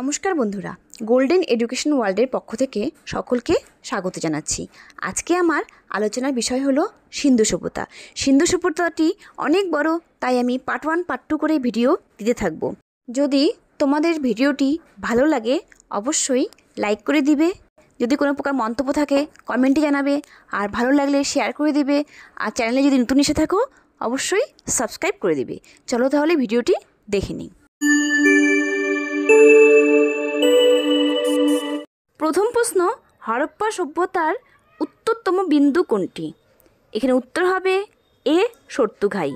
নমস্কার বন্ধুরা, golden education ওয়ার্ল্ডের পক্ষ থেকে সকলকে স্বাগত জানাচ্ছি। আজকে আমার আলোচনার বিষয় হলো সিন্ধু সভ্যতা। সিন্ধু সভ্যতাটি অনেক বড়, তাই আমি পার্ট 1 পার্ট 2 করে ভিডিও দিতে থাকব। যদি তোমাদের ভিডিওটি ভালো লাগে অবশ্যই লাইক করে দিবে, যদি কোনো প্রকার মন্তব্য থাকে কমেন্টে জানাবে, আর ভালো লাগলে শেয়ার করে দিবে, আর চ্যানেলে যদি নতুন এসে থাকো অবশ্যই সাবস্ক্রাইব করে দিবে। চলো তাহলে ভিডিওটি দেখে নিই। প্রথম প্রশ্ন, হরপ্পা সভ্যতার উত্তরতম বিন্দু কোনটি? এখানে উত্তর হবে এ সর্তুঘাই।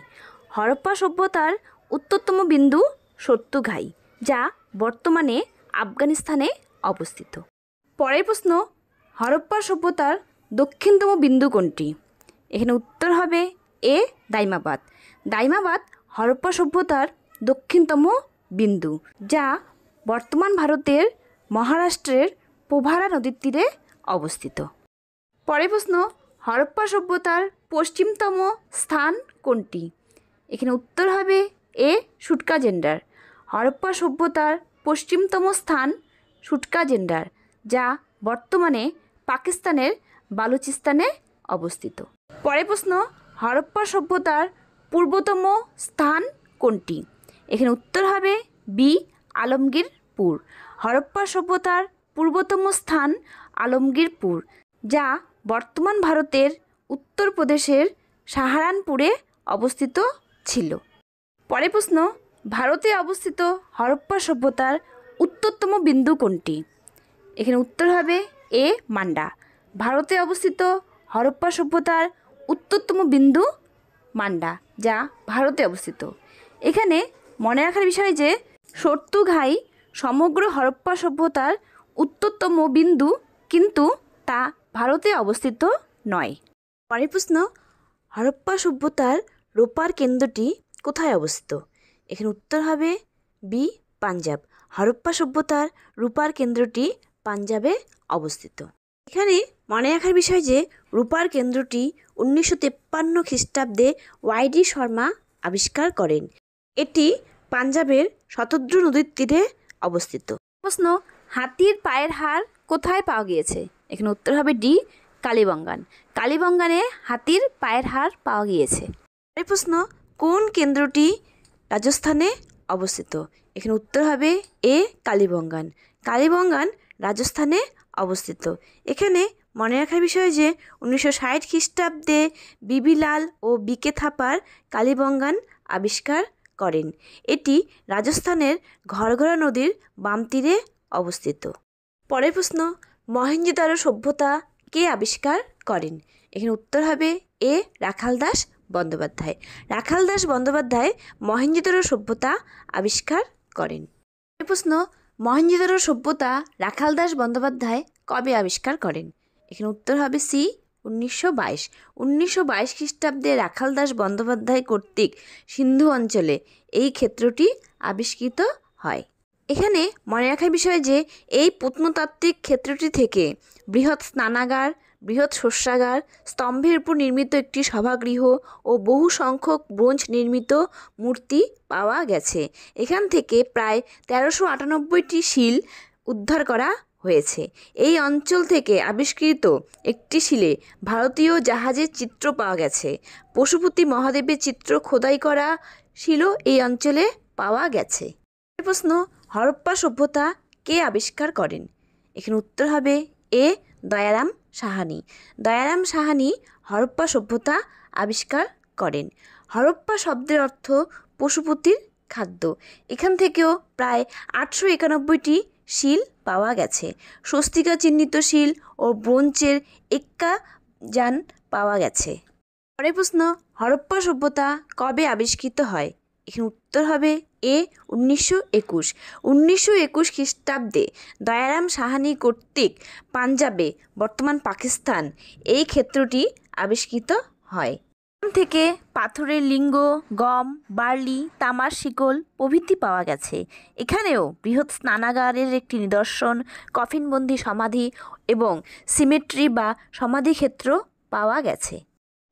হরপ্পা সভ্যতার উত্তরতম বিন্দু সর্তুঘাই, যা বর্তমানে আফগানিস্তানে অবস্থিত। পরের প্রশ্ন, হরপ্পা সভ্যতার দক্ষিণতম বিন্দু কোনটি? এখানে উত্তর হবে এ দাইমাবাদ। দাইমাবাদ হরপ্পা সভ্যতার দক্ষিণতম বিন্দু, যা বর্তমান ভারতের মহারাষ্ট্রের পোভারা নদীর তীরে অবস্থিত। পরের প্রশ্ন, হরপ্পা সভ্যতার পশ্চিমতম স্থান কোনটি? এখানে উত্তর হবে এ সুটকা জেন্ডার। হরপ্পা সভ্যতার পশ্চিমতম স্থান সুটকা জেন্ডার, যা বর্তমানে পাকিস্তানের বালুচিস্তানে অবস্থিত। পরের প্রশ্ন, হরপ্পা সভ্যতার পূর্বতম স্থান কোনটি? এখানে উত্তর হবে বি আলমগীরপুর। হরপ্পা সভ্যতার পূর্বতম স্থান আলমগীরপুর, যা বর্তমান ভারতের উত্তরপ্রদেশের সাহারানপুরে অবস্থিত ছিল। পরের প্রশ্ন, ভারতে অবস্থিত হরপ্পা সভ্যতার উত্তরতম বিন্দু কোনটি? এখানে উত্তর হবে এ মান্ডা। ভারতে অবস্থিত হরপ্পা সভ্যতার উত্তরতম বিন্দু মান্ডা, যা ভারতে অবস্থিত। এখানে মনে রাখার বিষয় যে সর্তুঘাই সমগ্র হরপ্পা সভ্যতার উত্তরতম বিন্দু, কিন্তু তা ভারতে অবস্থিত নয়। পরের প্রশ্ন, হরপ্পা সভ্যতার রূপার কেন্দ্রটি কোথায় অবস্থিত? এখানে উত্তর হবে বি পাঞ্জাব। হরপ্পা সভ্যতার রূপার কেন্দ্রটি পাঞ্জাবে অবস্থিত। এখানে মনে রাখার বিষয় যে রূপার কেন্দ্রটি 1953 খ্রিস্টাব্দে ওয়াইডি শর্মা আবিষ্কার করেন। এটি পাঞ্জাবের শতদ্রু নদীর তীরে অবস্থিত। প্রশ্ন, হাতির পায়ের হাড় কোথায় পাওয়া গিয়েছে? এখানে উত্তর হবে ডি কালীবঙ্গান। কালীবঙ্গানে হাতির পায়ের হাড় পাওয়া গিয়েছে। এই প্রশ্ন, কোন কেন্দ্রটি রাজস্থানে অবস্থিত? এখানে উত্তর হবে এ কালীবঙ্গান। কালীবঙ্গান রাজস্থানে অবস্থিত। এখানে মনে রাখার বিষয় যে 1960 খ্রিস্টাব্দে বিবিলাল ও বিকে থাপার কালীবঙ্গান আবিষ্কার করেন। এটি রাজস্থানের ঘরঘরা নদীর বাম তীরে অবস্থিত। পরের প্রশ্ন, মহেঞ্জোদারো সভ্যতা কে আবিষ্কার করেন? এখানে উত্তর হবে এ রাখালদাস বন্দ্যোপাধ্যায়। রাখালদাস বন্দ্যোপাধ্যায় মহেঞ্জোদারো সভ্যতা আবিষ্কার করেন। এই প্রশ্ন, মহেঞ্জোদারো সভ্যতা রাখালদাস বন্দ্যোপাধ্যায় কবে আবিষ্কার করেন? এখানে উত্তর হবে সি 1922। 1922 খ্রিস্টাব্দে রাখালদাস বন্দ্যোপাধ্যায় কর্তৃক সিন্ধু অঞ্চলে এই ক্ষেত্রটি আবিষ্কৃত হয়। এখানে মনে রাখার বিষয় যে এই প্রত্নতাত্ত্বিক ক্ষেত্রটি থেকে বৃহৎ স্নানাগার, বৃহৎ শস্যাগার, স্তম্ভের উপর নির্মিত একটি সভাগৃহ ও বহু সংখ্যক ব্রোঞ্জ নির্মিত মূর্তি পাওয়া গেছে। এখান থেকে প্রায় 1398টি শিল উদ্ধার করা হয়েছে। এই অঞ্চল থেকে আবিষ্কৃত একটি শিলে ভারতীয় জাহাজের চিত্র পাওয়া গেছে। পশুপতি মহাদেবের চিত্র খোদাই করা শিলও এই অঞ্চলে পাওয়া গেছে। প্রশ্ন, হরপ্পা সভ্যতা কে আবিষ্কার করেন? এখানে উত্তর হবে এ দয়ারাম সাহানি। দয়ারাম সাহানি হরপ্পা সভ্যতা আবিষ্কার করেন। হরপ্পা শব্দের অর্থ পশুপতির খাদ্য। এখান থেকেও প্রায় 891টি শিল পাওয়া গেছে। স্বস্তিকা চিহ্নিত শিল ও ব্রোঞ্জের এক্কা যান পাওয়া গেছে। পরের প্রশ্ন, হরপ্পা সভ্যতা কবে আবিষ্কৃত হয়? এখানে উত্তর হবে এ 1921। 1921 খ্রিস্টাব্দে দয়ারাম সাহানি কর্তৃক পাঞ্জাবে, বর্তমান পাকিস্তান, এই ক্ষেত্রটি আবিষ্কৃত হয়। এখান থেকে পাথরের লিঙ্গ, গম, বার্লি, তামার শিকল প্রভৃতি পাওয়া গেছে। এখানেও বৃহৎ স্নানাগারের একটি নিদর্শন, কফিনবন্দি সমাধি এবং সিমেট্রি বা সমাধিক্ষেত্র পাওয়া গেছে।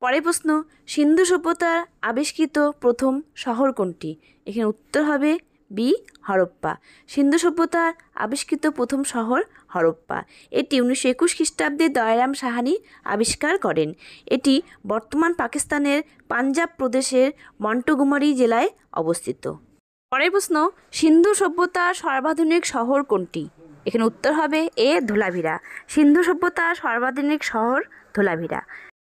পরের প্রশ্ন, সিন্ধু সভ্যতার আবিষ্কৃত প্রথম শহর কোনটি? এখানে উত্তর হবে বি হরপ্পা। সিন্ধু সভ্যতার আবিষ্কৃত প্রথম শহর হরপ্পা। এটি 1921 খ্রিস্টাব্দে দয়ারাম সাহানি আবিষ্কার করেন। এটি বর্তমান পাকিস্তানের পাঞ্জাব প্রদেশের মন্টগোমারি জেলায় অবস্থিত। পরের প্রশ্ন, সিন্ধু সভ্যতার সর্বাধুনিক শহর কোনটি? এখানে উত্তর হবে এ ধোলাভিরা। সিন্ধু সভ্যতার সর্বাধুনিক শহর ধোলাভিরা।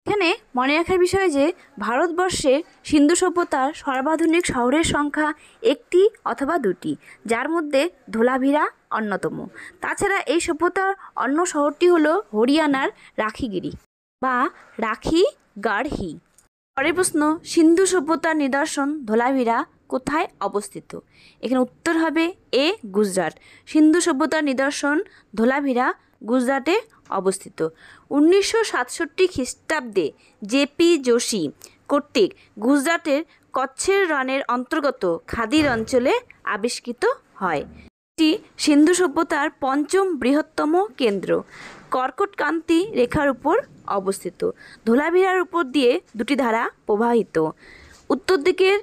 এখানে মনে রাখার বিষয় যে ভারতবর্ষে সিন্ধু সভ্যতার সর্বাধুনিক শহরের সংখ্যা একটি অথবা দুটি, যার মধ্যে ধোলাভিরা অন্যতম। তাছাড়া এই সভ্যতার অন্য শহরটি হলো হরিয়ানার রাখিগিরি বা রাখিগাড়হি। পরের প্রশ্ন, সিন্ধু সভ্যতার নিদর্শন ধোলাভিরা কোথায় অবস্থিত? এখানে উত্তর হবে এ গুজরাট। সিন্ধু সভ্যতার নিদর্শন ধোলাভিরা গুজরাটে অবস্থিত। 1967 খ্রিস্টাব্দে জেপি যোশী কর্তৃক গুজরাটের কচ্ছের রণের অন্তর্গত খাদির অঞ্চলে আবিষ্কৃত হয়। এটি সিন্ধু সভ্যতার পঞ্চম বৃহত্তম কেন্দ্র। কর্কটক্রান্তি রেখার উপর অবস্থিত। ধোলাভিরার উপর দিয়ে দুটি ধারা প্রবাহিত। উত্তর দিকের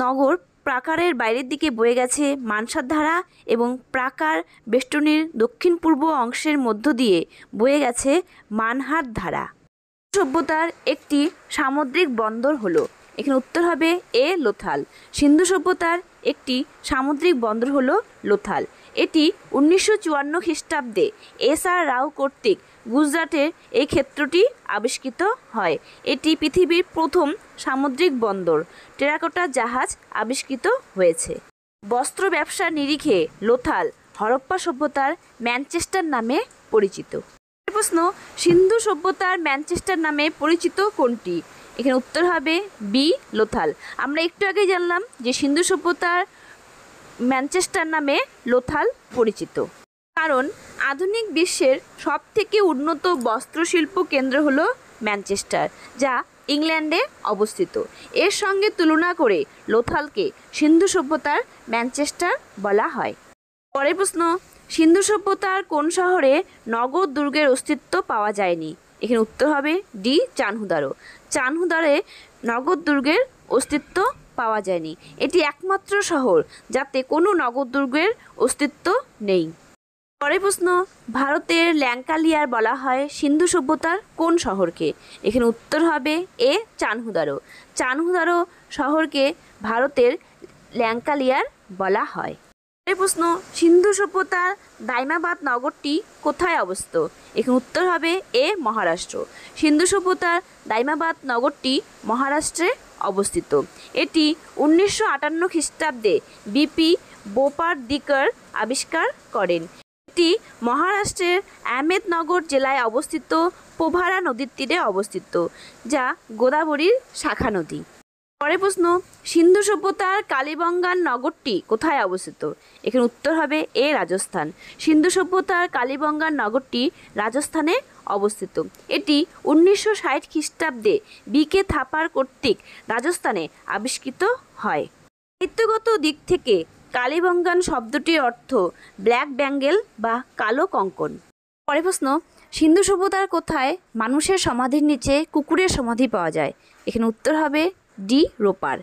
নগর প্রাকারের বাইরের দিকে বয়ে গেছে মানসার ধারা এবং প্রাকার বেষ্টনীর দক্ষিণ পূর্ব অংশের মধ্য দিয়ে বয়ে গেছে মানহার ধারা। সভ্যতার একটি সামুদ্রিক বন্দর হলো, এখানে উত্তর হবে এ লোথাল। সিন্ধু সভ্যতার একটি সামুদ্রিক বন্দর হলো লোথাল। এটি 1954 খ্রিস্টাব্দে এস.আর. রাও কর্তৃক গুজরাটের এই ক্ষেত্রটি আবিষ্কৃত হয়। এটি পৃথিবীর প্রথম সামুদ্রিক বন্দর। টেরাকোটা জাহাজ আবিষ্কৃত হয়েছে। বস্ত্র ব্যবসার নিরিখে লোথাল হরপ্পা সভ্যতার ম্যানচেস্টার নামে পরিচিত। প্রশ্ন, সিন্ধু সভ্যতার ম্যানচেস্টার নামে পরিচিত কোনটি? এখানে উত্তর হবে বি লোথাল। আমরা একটু আগেই জানলাম যে সিন্ধু সভ্যতার ম্যানচেস্টার নামে লোথাল পরিচিত, কারণ আধুনিক বিশ্বের সবথেকে উন্নত বস্ত্রশিল্প কেন্দ্র হলো ম্যানচেস্টার, যা ইংল্যান্ডে অবস্থিত। এর সঙ্গে তুলনা করে লোথালকে সিন্ধু সভ্যতার ম্যানচেস্টার বলা হয়। পরের প্রশ্ন, সিন্ধু সভ্যতার কোন শহরে নগর দুর্গের অস্তিত্ব পাওয়া যায়নি? এখানে উত্তর হবে ডি চানহুদারো। চানহুদারে নগর দুর্গের অস্তিত্ব পাওয়া যায়নি। এটি একমাত্র শহর যাতে কোনো নগর দুর্গের অস্তিত্ব নেই। পরের প্রশ্ন, ভারতের ল্যাঙ্কালিয়ার বলা হয় সিন্ধু সভ্যতার কোন শহরকে? এখানে উত্তর হবে এ চানহুদারো। চানহুদারো শহরকে ভারতের ল্যাঙ্কালিয়ার বলা হয়। পরের প্রশ্ন, সিন্ধু সভ্যতার দাইমাবাদ নগরটি কোথায় অবস্থিত? এখানে উত্তর হবে এ মহারাষ্ট্র। সিন্ধু সভ্যতার দাইমাবাদ নগরটি মহারাষ্ট্রে অবস্থিত। এটি 1958 খ্রিস্টাব্দে বিপি বোপার্দিকর আবিষ্কার করেন। এটি মহারাষ্ট্রের আহমেদনগর জেলায় অবস্থিত পোভারা নদীর তীরে অবস্থিত, যা গোদাবরীর শাখা নদী। পরের প্রশ্ন, সিন্ধু সভ্যতার কালীবঙ্গান নগরটি কোথায় অবস্থিত? এখানে উত্তর হবে এ রাজস্থান। সিন্ধু সভ্যতার কালীবঙ্গান নগরটি রাজস্থানে অবস্থিত। এটি 1960 খ্রিস্টাব্দে বি.কে. থাপার কর্তৃক রাজস্থানে আবিষ্কৃত হয়। সাহিত্যগত দিক থেকে কালীবঙ্গান শব্দটির অর্থ ব্ল্যাক ব্যাঙ্গেল বা কালো কঙ্কন। পরের প্রশ্ন, সিন্ধু সভ্যতার কোথায় মানুষের সমাধির নিচে কুকুরের সমাধি পাওয়া যায়? এখানে উত্তর হবে ডি রোপার।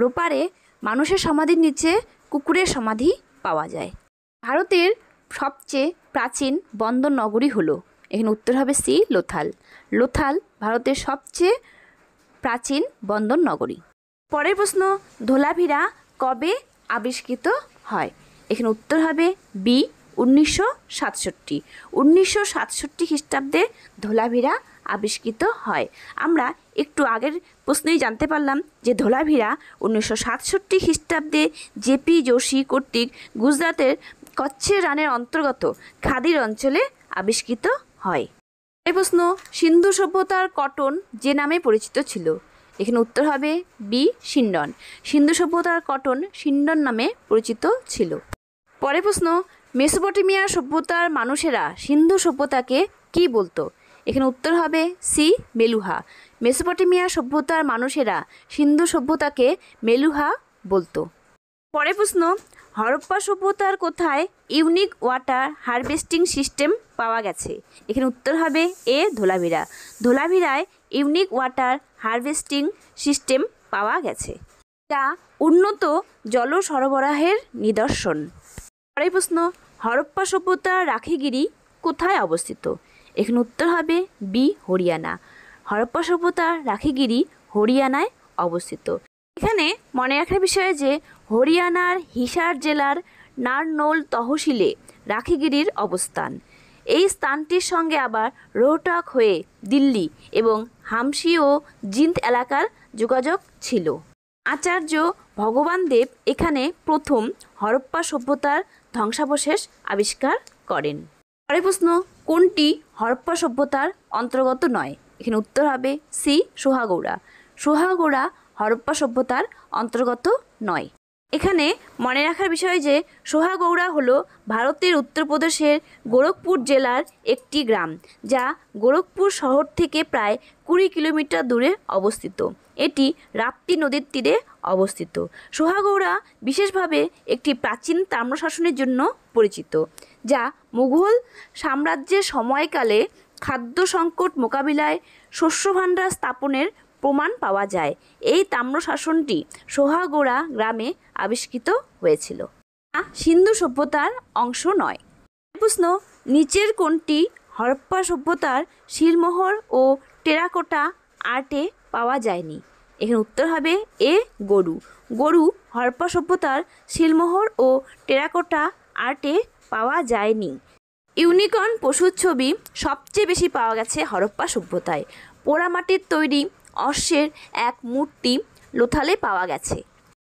রোপারে মানুষের সমাধির নিচে কুকুরের সমাধি পাওয়া যায়। ভারতের সবচেয়ে প্রাচীন বন্দর নগরী হলো, এখানে উত্তর হবে সি লোথাল। লোথাল ভারতের সবচেয়ে প্রাচীন বন্দর নগরী। পরের প্রশ্ন, ধোলাভিরা কবে আবিষ্কৃত হয়? এখানে উত্তর হবে বি 1967। 1967 খ্রিস্টাব্দে ধোলাভিরা আবিষ্কৃত হয়। আমরা একটু আগের প্রশ্নেই জানতে পারলাম যে ধোলাভিরা 1967 খ্রিস্টাব্দে জেপি যোশী কর্তৃক গুজরাটের কচ্ছের রণের অন্তর্গত খাদির অঞ্চলে আবিষ্কৃত হয়। এই প্রশ্ন, সিন্ধু সভ্যতার কটন যে নামে পরিচিত ছিল? এখানে উত্তর হবে বি সিন্ডন। সিন্ধু সভ্যতার কটন সিন্ডন নামে পরিচিত ছিল। পরের প্রশ্ন, মেসোপটেমিয়া সভ্যতার মানুষেরা সিন্ধু সভ্যতাকে কি বলতো? এখানে উত্তর হবে সি মেলুহা। মেসোপটেমিয়া সভ্যতার মানুষেরা সিন্ধু সভ্যতাকে মেলুহা বলতো। পরের প্রশ্ন, হরপ্পা সভ্যতার কোথায় ইউনিক ওয়াটার হারভেস্টিং সিস্টেম পাওয়া গেছে? এখানে উত্তর হবে এ ধোলাভিরা। ধোলাভিরায় ইউনিক ওয়াটার হারভেস্টিং সিস্টেম পাওয়া গেছে। যা উন্নত জল সরবরাহের নিদর্শন। পরের প্রশ্ন, হরপ্পা সভ্যতার রাখিগিরি কোথায় অবস্থিত? এখানে উত্তর হবে বি, হরিয়ানা। হরপ্পা সভ্যতার রাখিগিরি হরিয়ানায় অবস্থিত। এখানে মনে রাখার বিষয় যে হরিয়ানার হিসার জেলার নারনৌল তহসিলে রাখিগিরির অবস্থান। এই স্থানটির সঙ্গে আবার রোহটাক হয়ে দিল্লি এবং হামসি ও জিন্দ এলাকার যোগাযোগ ছিল। আচার্য ভগবান দেব এখানে প্রথম হরপ্পা সভ্যতার ধ্বংসাবশেষ আবিষ্কার করেন। পরের প্রশ্ন, কোনটি হরপ্পা সভ্যতার অন্তর্গত নয়? এখানে উত্তর হবে সি, সোহাগৌড়া। সোহাগৌড়া হরপ্পা সভ্যতার অন্তর্গত নয়। এখানে মনে রাখার বিষয় যে সোহাগৌড়া হলো ভারতের উত্তরপ্রদেশের গোরখপুর জেলার একটি গ্রাম, যা গোরখপুর শহর থেকে প্রায় 20 কিলোমিটার দূরে অবস্থিত। এটি রাপ্তি নদীর তীরে অবস্থিত। সোহাগৌড়া বিশেষভাবে একটি প্রাচীন তাম্রশাসনের জন্য পরিচিত, যা মুঘল সাম্রাজ্যের সময়কালে খাদ্য সংকট মোকাবিলায় শস্যভাণ্ডার স্থাপনের প্রমাণ পাওয়া যায়। এই তাম্রশাসনটি সোহাগৌড়া গ্রামে আবিষ্কৃত হয়েছিল। সিন্ধু সভ্যতার অংশ নয়। প্রশ্ন, নিচের কোনটি হরপ্পা সভ্যতার শিলমোহর ও টেরাকোটা আর্টে পাওয়া যায়নি? এখানে উত্তর হবে এ, গরু। গরু হরপ্পা সভ্যতার শিলমোহর ও টেরাকোটা আর্টে পাওয়া যায়নি। ইউনিকর্ন পশুর ছবি সবচেয়ে বেশি পাওয়া গেছে হরপ্পা সভ্যতায়। পোড়ামাটির তৈরি অশ্বের এক মূর্তি লোথালে পাওয়া গেছে।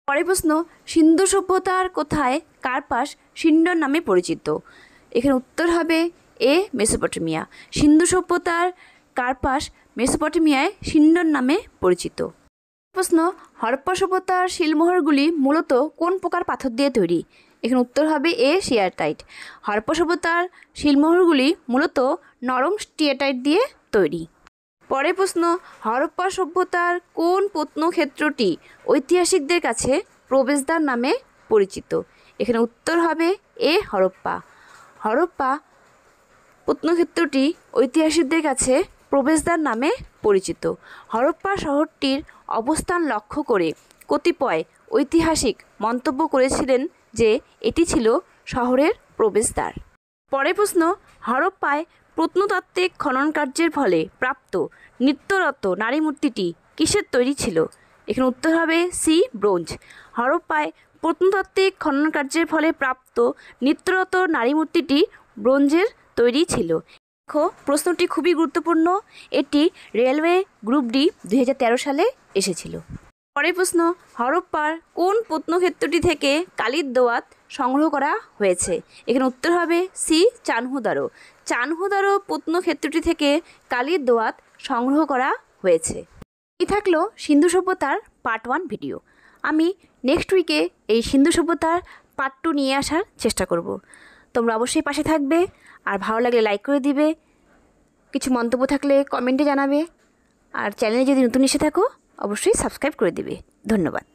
পরের প্রশ্ন, সিন্ধু সভ্যতার কোথায় কার্পাস সিন্ডর নামে পরিচিত? এখানে উত্তর হবে এ, মেসোপটেমিয়া। সিন্ধু সভ্যতার কার্পাস মেসোপটেমিয়ায় সিন্ডর নামে পরিচিত। প্রশ্ন, হরপ্পা সভ্যতার শিলমোহরগুলি মূলত কোন প্রকার পাথর দিয়ে তৈরি? এখানে উত্তর হবে এ, সিয়ারটাইট। হরপ্পা সভ্যতার শিলমোহরগুলি মূলত নরম স্টিয়াটাইট দিয়ে তৈরি। পরের প্রশ্ন, হরপ্পা সভ্যতার কোন প্রত্নক্ষেত্রটি ঐতিহাসিকদের কাছে প্রবেশদ্বার নামে পরিচিত? এখানে উত্তর হবে এ, হরপ্পা। হরপ্পা প্রত্নক্ষেত্রটি ঐতিহাসিকদের কাছে প্রবেশদ্বার নামে পরিচিত। হরপ্পা শহরটির অবস্থান লক্ষ্য করে কতিপয় ঐতিহাসিক মন্তব্য করেছিলেন যে এটি ছিল শহরের প্রবেশদ্বার। পরের প্রশ্ন, হরপ্পায় প্রত্নতাত্ত্বিক খনন কার্যের ফলে প্রাপ্ত নৃত্যরত নারী মূর্তিটি কিসের তৈরি ছিল? এখানে উত্তর হবে সি, ব্রোঞ্জ। হরপ্পায় প্রত্নতাত্ত্বিক খনন কার্যের ফলে প্রাপ্ত নৃত্যরত নারী মূর্তিটি ব্রোঞ্জের তৈরি ছিল। দেখো, প্রশ্নটি খুবই গুরুত্বপূর্ণ। এটি রেলওয়ে গ্রুপ ডি 2013 সালে এসেছিল। পরের প্রশ্ন, হরপ্পার কোন প্রত্নক্ষেত্রটি থেকে কালির দোয়াত সংগ্রহ করা হয়েছে? এখানে উত্তর হবে সি, চানহুদারো। চানহুদারো প্রত্নক্ষেত্রটি থেকে কালির দোয়াত সংগ্রহ করা হয়েছে। এই থাকলো সিন্ধু সভ্যতার পার্ট 1 ভিডিও। আমি নেক্সট উইকে এই সিন্ধু সভ্যতার পার্ট 2 নিয়ে আসার চেষ্টা করব। তোমরা অবশ্যই পাশে থাকবে, আর ভালো লাগলে লাইক করে দিবে, কিছু মন্তব্য থাকলে কমেন্টে জানাবে, আর চ্যানেলে যদি নতুন এসে থাকো অবশ্যই সাবস্ক্রাইব করে দিবে। ধন্যবাদ।